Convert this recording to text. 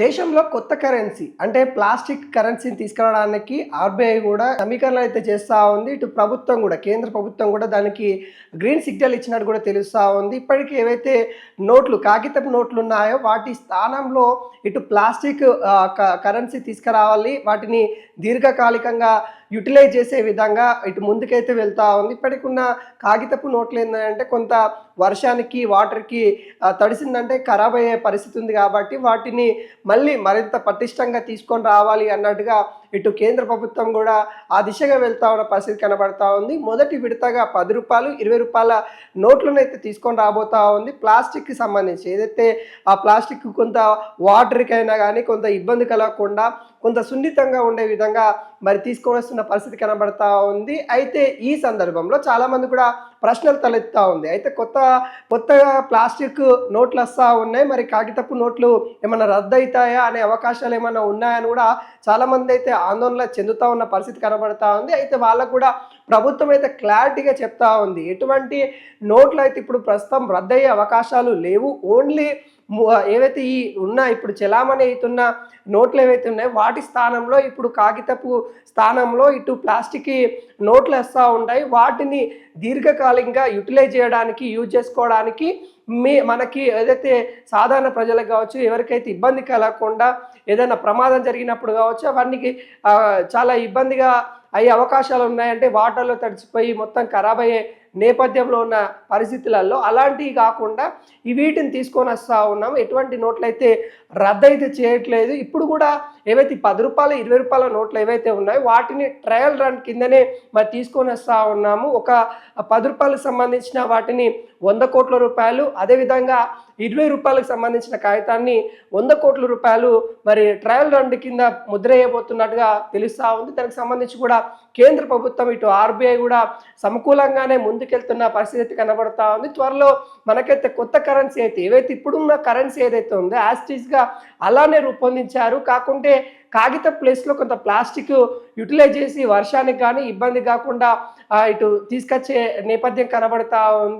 దేశంలో కొత్త కరెన్సీ అంటే ప్లాస్టిక్ కరెన్సీని తీసుకురావడానికి ఆర్బీఐ కూడా సమీకరణలు అయితే చేస్తూ ఉంది. ఇటు ప్రభుత్వం కూడా, కేంద్ర ప్రభుత్వం కూడా దానికి గ్రీన్ సిగ్నల్ ఇచ్చినట్టు కూడా తెలుస్తూ ఉంది. ఇప్పటికీ ఏవైతే నోట్లు, కాగితపు నోట్లు ఉన్నాయో వాటి స్థానంలో ఇటు ప్లాస్టిక్ కరెన్సీ తీసుకురావాలి, వాటిని దీర్ఘకాలికంగా యూటిలైజ్ చేసే విధంగా ఇటు ముందుకైతే వెళ్తూ ఉంది. ఇప్పటికున్న కాగితపు నోట్లు ఏంటంటే కొంత వర్షానికి, వాటర్కి తడిసిందంటే ఖరాబ్ అయ్యే పరిస్థితి ఉంది. కాబట్టి వాటిని మళ్ళీ మరింత పటిష్టంగా తీసుకొని రావాలి అన్నట్టుగా ఇటు కేంద్ర ప్రభుత్వం కూడా ఆ దిశగా వెళ్తా ఉన్న పరిస్థితి కనబడతా ఉంది. మొదటి విడతగా 10 రూపాయలు, 20 రూపాయల నోట్లను అయితే తీసుకొని రాబోతా ఉంది. ప్లాస్టిక్కి సంబంధించి ఏదైతే ఆ ప్లాస్టిక్ కొంత వాటర్కైనా కానీ కొంత ఇబ్బంది కలగకుండా, కొంత సున్నితంగా ఉండే విధంగా మరి తీసుకొని వస్తున్న పరిస్థితి కనబడతా ఉంది. అయితే ఈ సందర్భంలో చాలామంది కూడా ప్రశ్నలు తలెత్తా ఉంది. అయితే కొత్తగా ప్లాస్టిక్ నోట్లు వస్తూ ఉన్నాయి, మరి కాగితపు నోట్లు ఏమైనా రద్దు అవుతాయా అనే అవకాశాలు ఏమైనా ఉన్నాయని కూడా చాలామంది అయితే ఆందోళన చెందుతూ ఉన్న పరిస్థితి కనబడతా ఉంది. అయితే వాళ్ళకు కూడా ప్రభుత్వం అయితే క్లారిటీగా చెప్తా ఉంది, ఎటువంటి నోట్లు అయితే ఇప్పుడు ప్రస్తుతం రద్దయ్యే అవకాశాలు లేవు. ఓన్లీ ఏవైతే ఇప్పుడు చెలామణి అవుతున్న నోట్లు ఏవైతే ఉన్నాయో వాటి స్థానంలో ఇప్పుడు కాగితపు స్థానంలో ఇటు ప్లాస్టిక్ నోట్లు వస్తూ ఉంటాయి. వాటిని దీర్ఘకాలికంగా యూటిలైజ్ చేయడానికి, యూజ్ చేసుకోవడానికి మనకి ఏదైతే సాధారణ ప్రజలకు కావచ్చు, ఎవరికైతే ఇబ్బంది కలగకుండా, ఏదైనా ప్రమాదం జరిగినప్పుడు కావచ్చు, అవన్నీ చాలా ఇబ్బందిగా అయ్యే అవకాశాలు ఉన్నాయంటే వాటర్లో తడిచిపోయి మొత్తం ఖరాబ్ అయ్యే నేపథ్యంలో ఉన్న పరిస్థితులలో అలాంటివి కాకుండా వీటిని తీసుకొని వస్తూ ఉన్నాము. ఎటువంటి నోట్లు అయితే రద్దు అయితే చేయట్లేదు. ఇప్పుడు కూడా ఏవైతే 10 రూపాయలు, 20 రూపాయల నోట్లు ఏవైతే ఉన్నాయో వాటిని ట్రయల్ రన్ కిందనే మరి తీసుకొని వస్తూ ఉన్నాము. ఒక 10 రూపాయలకు సంబంధించిన వాటిని 100 కోట్ల రూపాయలు, అదేవిధంగా 20 రూపాయలకు సంబంధించిన కాగితాన్ని 100 కోట్ల రూపాయలు మరి ట్రయల్ రన్ కింద ముద్ర వేయబోతున్నట్టుగా తెలుస్తూ ఉంది. దానికి సంబంధించి కూడా కేంద్ర ప్రభుత్వం ఇటు ఆర్బీఐ కూడా సమకూలంగానే ముందుకెళ్తున్న పరిస్థితి కనబడతా ఉంది. త్వరలో మనకైతే కొత్త కరెన్సీ అయితే ఏవైతే ఇప్పుడున్న కరెన్సీ ఏదైతే ఉందో యాస్టీస్గా అలానే రూపొందించారు. కాకుంటే కాగితం ప్లేస్లో కొంత ప్లాస్టిక్ యూటిలైజ్ చేసి వర్షానికి కానీ ఇబ్బంది కాకుండా ఇటు తీసుకొచ్చే నేపథ్యం కనబడతా ఉంది.